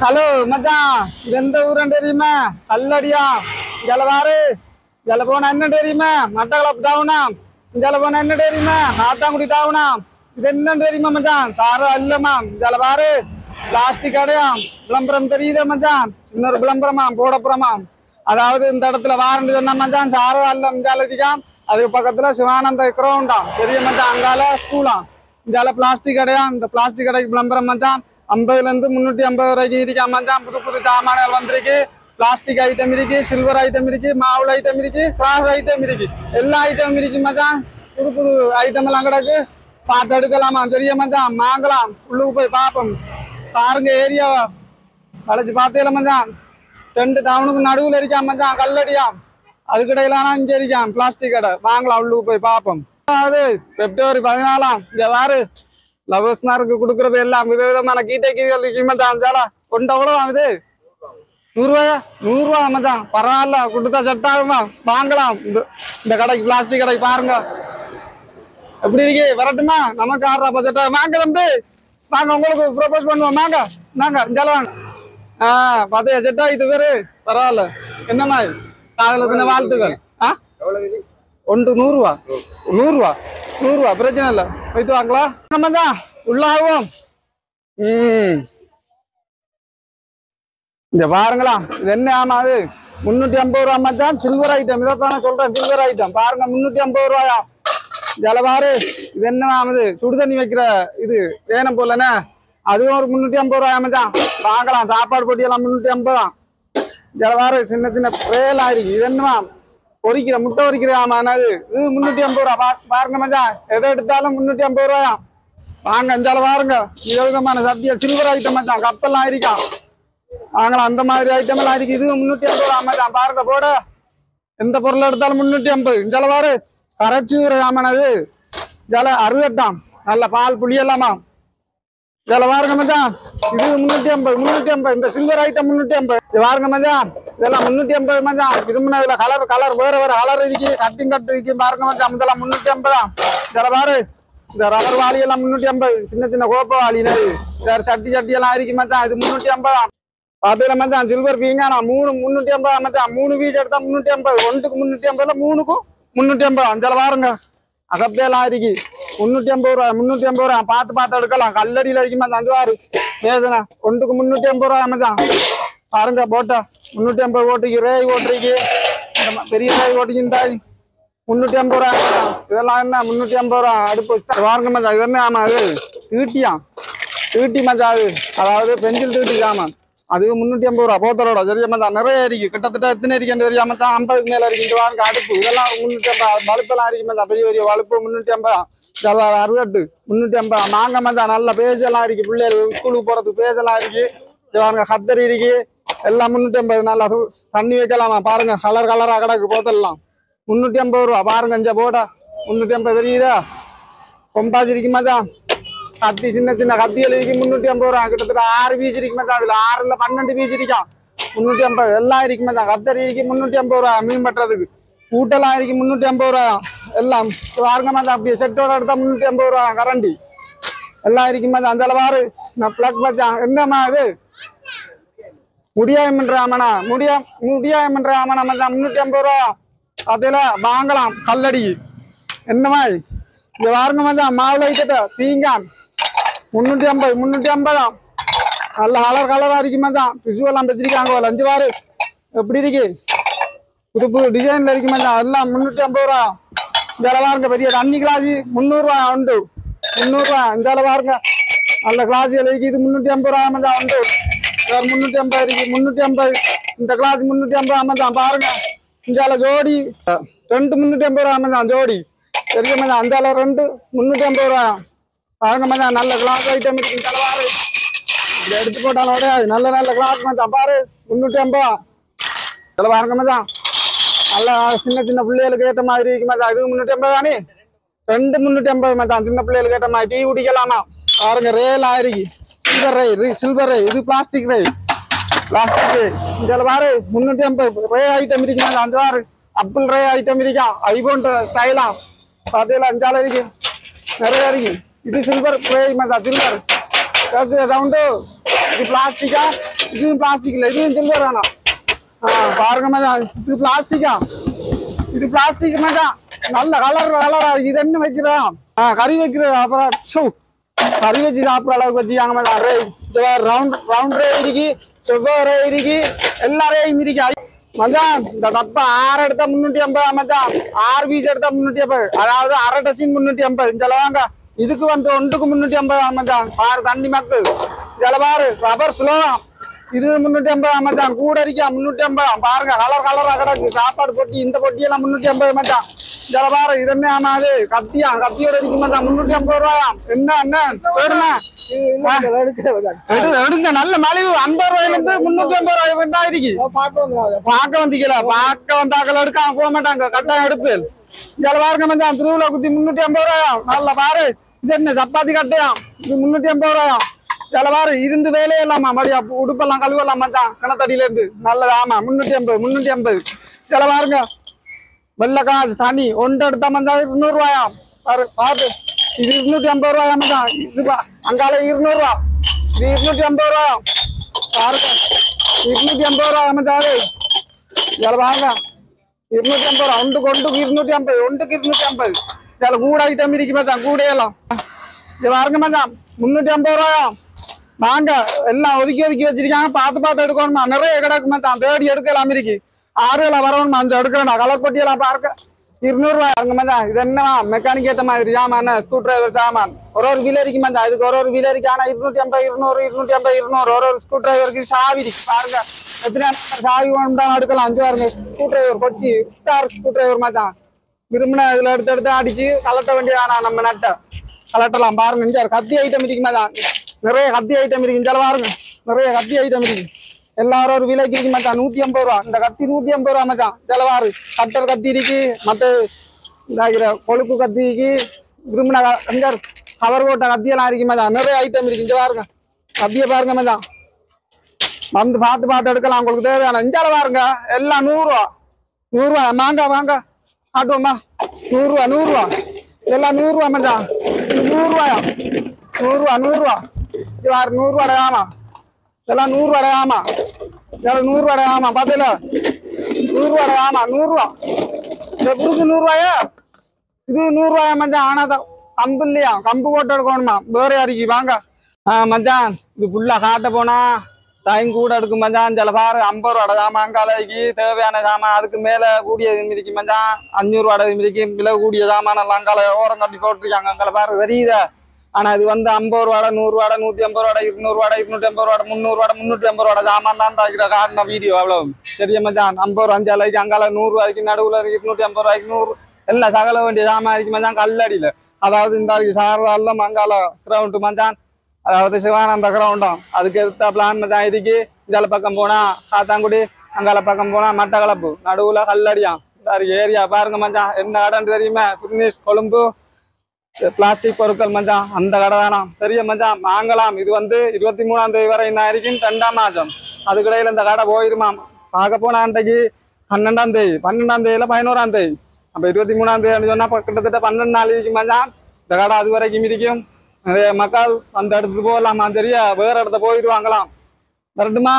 Hello மச்சான், இது எந்த ஊருன்னு தெரியுமா? கல்லடியா. இதில் பாரு, இதில் போனா என்ன தெரியுமா? மட்டக்களப்பு டவுனா. இதில் போனா என்ன தெரியுமா? ஆத்தாங்குடி டவுனா. இது என்னன்னு தெரியுமா மச்சான்? சாரா இல்லம்மா. இதில் பாரு, பிளாஸ்டிக் கடையாம். விளம்பரம் தெரியுதே மச்சான், இன்னொரு விளம்பரமாம் போடப்புறமாம். அதாவது இந்த இடத்துல வாரண்டு சொன்ன மச்சான், சாரா இல்ல இஞ்சாலதிக்காம். அதுக்கு பக்கத்துல சிவானந்த கிரௌண்டாம் பெரிய மச்சான், அங்கால ஸ்கூலாம். இந்தால பிளாஸ்டிக் கடையாம். இந்த பிளாஸ்டிக் கடைக்கு விளம்பரம் மச்சான். 50ல இருந்து 350 வரைக்கும் இருக்கா மச்சான். புது புது சாமான்கள் வந்திருக்கு. பிளாஸ்டிக் ஐட்டம் இருக்கு, சில்வர் ஐட்டம் இருக்கு, மாவுள் ஐட்டம் இருக்கு, கிளாஸ் ஐட்டம் இருக்கு, எல்லா ஐட்டமும் இருக்கு மச்சான். புது புது ஐட்டம் எல்லாம் கிடக்கு. பார்த்து எடுக்கலாமா தெரிய மச்சான். வாங்கலாம், உள்ளுக்கு போய் பார்ப்போம். பாருங்க ஏரியாவா வளைச்சு பார்த்தேல மச்சான். 2 டவுனுக்கு நடுவில் இருக்கா மச்சான், கல்லடியா. அதுக்கிடையிலானா இங்க இருக்கான் பிளாஸ்டிக் கடை. வாங்கலாம், உள்ளுக்கு போய் பார்ப்போம். அது பிப்ரவரி 14 இங்க வாரு. லவர்ஸ்னாருக்கு கொடுக்கறது எல்லாம் விதவிதமான கீட்டை கீழே மச்சான். கொண்ட கூட வாங்குது 100 ரூபாயா? 100 ரூபா மச்சான், பரவாயில்ல. கொடுத்தா செட் ஆகுமா? வாங்கலாம். இந்த கடைக்கு, பிளாஸ்டிக் கடைக்கு பாருங்க எப்படி இருக்கு. வரட்டுமா? நமக்கு ஆடுறா செட் ஆகும். வாங்க தம்பி, வாங்க, உங்களுக்கு ப்ரொபோஸ் பண்ணுவோம். வாங்க வாங்க, இந்த வாங்க. பாத்தியா செட் ஆகிட்டு பேரு. பரவாயில்ல. என்ன மாதிரி காதல வாழ்த்துக்கள். ஒன்று 100 ரூபா. 100 ரூபா, 100 ரூபா, பிரச்சனை இல்லை. போயிட்டு வாங்களா மச்சான், உள்ள ஆகும். இந்த பாருங்களா, இது என்ன? ஆமா, அது 350 ரூபா மச்சான். சில்வர் ஐட்டம், இதைத்தானே சொல்றேன், சில்வர் ஐட்டம். பாருங்க 350 ரூபாயா. ஜலபாரு. இது என்ன ஆகுது? சுடுதண்ணி வைக்கிற இது வேணும் போலண்ணே. அதுவும் ஒரு 350 ரூபாயா மச்சான். வாங்கலாம். சாப்பாடு போட்டியெல்லாம் 350 தான். ஜலபாரு. சின்ன சின்ன ட்ரேலாம் இருக்கு. இது என்னமா? பொறிக்கிற முட்டை பொறிக்கிற. ஆமா, என்னது இது? 350 ரூபா. பாருங்க மச்சான், எதை எடுத்தாலும் 350 ரூபாயா. வாங்க, அஞ்சால பாருங்க. விதவிதமான சத்திய சில்வர் ஐட்டம் மச்சான். கப்பெல்லாம் இருக்கான். வாங்கலாம், அந்த மாதிரி ஐட்டம் எல்லாம் இருக்கு. இது 350 ரூபா மச்சான். பாருங்க போட. எந்த பொருள் எடுத்தாலும் 350. இஞ்சால பாரு, கரைச்சி ஆமானது. ஜல அறுவட்டாம். நல்ல பால் புளியலாமா. இதில் பாருங்க மச்சான், இது 350. 350. இந்த சில்வர் ஐட்டம் 350. இது பாருங்க மச்சான், இதெல்லாம் 350 மச்சான். திரும்பின இதுல கலர் வேற கலர் இருக்கு. கட்டிங் கட்டு இருக்கு. பாருங்க மச்சான், இதெல்லாம் 350 தான். இதில் பாரு, இந்த ரப்பர் வாளி எல்லாம் 350. சின்ன சின்ன கோப்ப வாளி சார், சட்டி எல்லாம் இருக்கு மச்சான். இது 350 தான். பாத்தீங்களா மச்சான், சில்வர் பீங்கானா 350 மச்சான். 3 பீஸ் எடுத்தா 350. ஒன்றுக்கு 350, 3க்கும் 350. அஞ்சால பாருங்க, அகப்பேலாம் இருக்கு. 350 ரூபா, 350 ரூபா. பார்த்து எடுக்கலாம். கல்லடியில இருக்கு மச்சான். 5 வாரு மேசனா. ஒன்றுக்கு 350 ரூபா மச்சான். பாருங்க போட்டா 350 ஓட்டுக்கு. ரேய் ஓட்டுருக்கு, பெரிய ரேய் ஓட்டிக்கு. இந்த 350 ரூபா. இதெல்லாம் என்ன 350 ரூபா. அடுப்பு பாருங்க மச்சான். இது என்ன? ஆமா, அது தீட்டி மச்சான். அது அதாவது பென்சில் தீட்டி. ஆமா, அது 350 ரூபா. போத்தலோட சரியா மச்சான். நிறைய இருக்கு. கிட்டத்தட்ட எத்தனை இருக்குன்னு தெரியா மச்சான்? 50க்கு மேல இருக்கு. வாங்க அடுப்பு. இதெல்லாம் 350. வலுப்பெல்லாம் இருக்கு மச்சான். பெரிய பெரிய வலுப்பு 350. 60 350. மாங்க மச்சான். நல்ல பேஜெல்லாம் இருக்கு. பிள்ளைகள் ஸ்கூலுக்கு போறதுக்கு பேஜெல்லாம் இருக்கு. பாருங்க, கத்தரி இருக்கு. எல்லாம் 350. நல்லா தண்ணி வைக்கலாமா. பாருங்க, கலரா கிடக்கு போத்தலாம். 350 ரூபா. பாருங்க, இங்க போட்டா 350 தெரியுதா? கொம்பாசி இருக்கு மச்சான். கத்தி, சின்ன சின்ன கத்திகள் இருக்கு. 350 ரூபா. கிட்டத்தட்ட 6 பீஸ் இருக்கு மச்சான். அதுல 6ல 12 பீஸ் இருக்கான். 350. எல்லாம் இருக்கு மச்சான். கத்தரி இருக்கு 350 ரூபா. மீன் பட்டுறதுக்கு கூட்டெல்லாம் இருக்கு 350 ரூபா. எல்லாம் பாருங்க மச்சான். அப்படியே செட்டோட எடுத்தா 350 ரூபா. கரண்டி எல்லாம் இருக்கு மச்சான். அந்த பாரு, நான் பிளக் மச்சான். என்னம்மா இது? முடியாமன்ற ஆமனா. முடியாமன்ற ஆமனா மச்சான். 350 ரூபா. அதுல வாங்கலாம். கல்லடி என்னமா? இந்த பாருங்க மச்சான், மாவுளை ஐட்டத்தை பீங்கான் 350 தான். நல்ல கலரா இருக்கு மச்சான். பிசுவெல்லாம் வச்சிருக்காங்க. 5 வாரு எப்படி இருக்கு? புது டிசைன்ல இருக்கு மச்சான். எல்லாம் 350 ரூபா. இந்த பாருங்க, பெரிய தண்ணி கிளாஸ் 300 ரூபா உண்டு. 300 ரூபா. இந்த பாருங்க, நல்ல கிளாஸ்கள் இருக்கு. இது 350 ரூபா மச்சான். உண்டு. வேற 350 இருக்கு. 350. இந்த கிளாஸ் 350 மச்சான். பாருங்க, இந்த ஜோடி 2 350 ரூபா மச்சான். ஜோடி பெரிய மச்சான். அந்த 2 350 ரூபா. பாருங்க மச்சான், நல்ல கிளாஸ் ஐட்டம் இருக்கு. தலைவாரு இதை எடுத்து போட்டாலோட நல்ல கிளாஸ் மச்சான். பாரு 350. இதில் பாருங்க மச்சான், நல்லா சின்ன சின்ன பிள்ளைகளுக்கு ஏற்ற மாதிரி இருக்கு மச்சான். இது 350 தானே. 2 350 மச்சான். சின்ன பிள்ளைகளுக்கு ஏற்ற மாதிரி டீ குடிக்கலாமா. பாருங்க, ரேல் ஆயிருக்கு. சில்வர் ரே. இது பிளாஸ்டிக் ரே. இதில் பாரு 350 ரே ஐட்டம் இருக்கு மச்சான். 5 வாரு அப்பிள் ரே ஐட்டம் இருக்கா. ஐபோன் ஸ்டைலாம் பார்த்தீங்களா? 5 இருக்கு. நிறைய இருக்கு. இது சில்வர் ரே மச்சான். சில்வர் சவுண்டு இது பிளாஸ்டிக்கா, இதுவும் பிளாஸ்டிக் இல்ல, இதுவும் சில்வர் தானா? பாருங்க மச்சான், இது பிளாஸ்டிக்கா, இது பிளாஸ்டிக் மச்சான். நல்ல கலரா இது என்ன வைக்கிறான்? கறி வைக்கிறது. அப்புறம் கறி வச்சு சாப்பிட்ற அளவுக்கு வச்சுக்காங்க மச்சான். ரவுண்ட் ரே இருக்கு, செவ்வாய் ரே இருக்கு, எல்லா ரேயும் இருக்கு மச்சான். இந்த டப்பா 6 எடுத்தா 350 மச்சான், 6 பீஸ் எடுத்தா 350, அதாவது அரை டசின் 350. இந்த வாங்க, இதுக்கு வந்து ஒன்றுக்கு 350 மச்சான். பாரு தண்ணி மக்கு இதில் பாரு, ரப்பர் ஸ்லோகம், இது 350 மச்சான். கூட இருக்கா 350. பாருங்க கலரா கிடக்கு சாப்பாடு பொட்டி. இந்த பொட்டியெல்லாம் 350 மச்சான். இதில் பாரு, இது என்ன ஆமாது கத்தியோட இருக்கு மச்சான். 350 ரூபாயா? என்ன வேணுமா? எடுங்க, நல்ல மலிவு. 50 ரூபாயில இருந்து 350 ரூபாய் தான் இருக்கு. பார்க்க வந்தாக்கள் எடுக்காம போக மாட்டாங்க, கட்டாயம் எடுப்பு. இதில் பாருங்க மச்சான், திருவிழா குத்தி 350 ரூபாயா? நல்ல பாரு, இது என்ன சப்பாத்தி கட்டையா? இது 350 ரூபாயா? இதில் பாரு, இருந்து வேலையே இல்லாமா மடியா உடுப்பெல்லாம் கழுவலாம் மச்சான், கிணத்தடியில இருந்து. நல்லது. ஆமா 350. இதில் பாருங்க, வெள்ளை காசு தனி ஒன்று எடுத்தா மச்சான் 200 ரூபாயா? பாரு பாரு, இது 250 ரூபாயா மச்சான். இது அங்கால 200 ரூபா, இது 250 ரூபா. பாருங்க 250 ரூபா மச்சான். இதில் பாருங்க 250 ரூபா. ஒன்றுக்கு 250, ஒன்றுக்கு 250. இதில் கூட ஐட்டம் இருக்கு மச்சான், கூடையெல்லாம். இது பாருங்க மச்சான் 350 ரூபாயா? வாங்க, எல்லாம் ஒதுக்கி வச்சிருக்காங்க. பார்த்து எடுக்கணுமா, நிறைய கிடக்கு மச்சான். தேடி எடுக்கலாம் இருக்கு. 6 வரணுமா, 5 எடுக்கணும். கலர் பொட்டியெல்லாம் பார்க்க 200 ரூபாய். அங்க மச்சான், இது என்னமா மெக்கானிக் ஏற்ற மாதிரி சாமான், ஸ்க்ரூ டிரைவர் சாமான். ஒரு வீலர் இருக்கு மச்சான், இதுக்கு ஒரு வீலர் இருக்கு. ஆனா 250, 200 ஒரு ஸ்க்ரூ டிரைவருக்கு சாவி இருக்கு. பாருங்க எத்தனை சாவி வேணும் எடுக்கலாம். 5 பாருங்க, screw driver Kochi screw driver மச்சான். விரும்பின இதுல எடுத்து அடிச்சு கலட்ட வேண்டியதானா, நம்ம நட்டை கலட்டலாம். பாருங்க இங்க கத்தி ஐட்டம் இருக்கு மச்சான், நிறைய கத்தி ஐட்டம் இருக்கு. இங்க பாருங்க, நிறைய கத்தி ஐட்டம் இருக்கு. எல்லாரும் ஒரு விலைக்கு இருக்கு மச்சான். 150 ரூபா. இந்த கத்தி 150 ரூபா மச்சான். செலவாரு கட்டர் கத்தி இருக்கு, மற்ற இதாகிற கொழுப்பு கத்தி இருக்கு. விரும்பின கவர் போட்ட கத்தியெல்லாம் இருக்கு மச்சான். நிறைய ஐட்டம் இருக்கு. இங்க பாருங்க, கத்தியை பாருங்க மச்சான். வந்து பார்த்து எடுக்கலாம் உங்களுக்கு தேவையான. இஞ்சால பாருங்க, எல்லாம் 100 ரூபா. 100 ரூபா. வாங்க ஆட்டுவோம்மா. 100 ரூபா. இதெல்லாம் 100 ரூபா மச்சான். இது 100 ரூபாயா? 100 ரூபா. இது பாரு 100 ரூபாய் ஆமா. இதெல்லாம் 100 ரூபாய் ஆமா. இதெல்லாம் 100 ரூபாய் ஆமா. பார்த்தல 100 ரூபாய் ஆமா. 100 ரூபா. இந்த புதுசு 100 ரூபாயா? இது 100 ரூபாயா மச்சான். ஆனாதான் கம்பு இல்லையா, கம்பு போட்டு எடுக்கணுமா. வேற யாருக்கு வாங்க மச்சான். இது ஃபுல்லா காட்ட போனா டைம் கூட எடுக்கும் மச்சான். சில பாரு 50 ரூபாய் சாமான், அங்காலைக்கு தேவையான சாமான். அதுக்கு மேல கூடியது மிதிக்கு மச்சான். 500 ரூபாய் மிதிக்கு விலை கூடிய சாமான் எல்லாம் அங்கால ஓரம் கட்டி போட்டுருக்காங்க. அங்கால பாரு தெரியுதா. ஆனா இது வந்து 50 ரூபாய், 100 ரூபாய், 150 ரூபாய், 200 ரூபாய், 250 ரூபாய், 300 ரூபாய், 350 ரூபாய் சாமான் தான் தாக்கிற காரணம் வீடியோ. அவ்வளவு சரியா மச்சான். 50 ரூபாய் 5 ரூபாய்க்கு, அங்கால 100 ரூபாய்க்கு, நடுவுல 250 ரூபாய்க்கு 100 எல்லாம் சகல வேண்டிய சாமான் இருக்கு மச்சான். கல்லடியில அதாவது இந்த சாரதால அங்கால கிரவுண்டு மச்சான், அதாவது சிவானந்த கிரவுண்டும் அதுக்கு எடுத்த பிளான் மச்சான் இருக்கு. இந்தால பக்கம் போனா காத்தாங்குடி, அங்கால பக்கம் போனா மட்டக்களப்பு, நடுவுல கல்லடியான் ஏரியா. பாருங்க மச்சான், என்ன கடைன்னு தெரியுமா? பிக்னிஸ் கொழும்பு பிளாஸ்டிக் பொருட்கள் மச்சான், அந்த கடை தானா. சரியா மச்சான், வாங்கலாம். இது வந்து 23ஆம் தேதி வரை இந்த இருக்கும், 2ஆம் மாதம். அதுக்கிடையில இந்த கடை போயிருமா. பார்க்க போனா அன்றைக்கு 12ஆம் தேதி, 12ஆம் தேதியில 11ஆம் தேதி. அப்ப 23ஆம் தேதி சொன்னா கிட்டத்தட்ட 12 நாள் இருக்கும் மச்சான். இந்த கடை அது வரைக்கும் இருக்கும். நிறைய மக்கள் அந்த இடத்துக்கு போகலாமா. சரியா, வேற இடத்த போயிடுவாங்களாம். வரட்டுமா?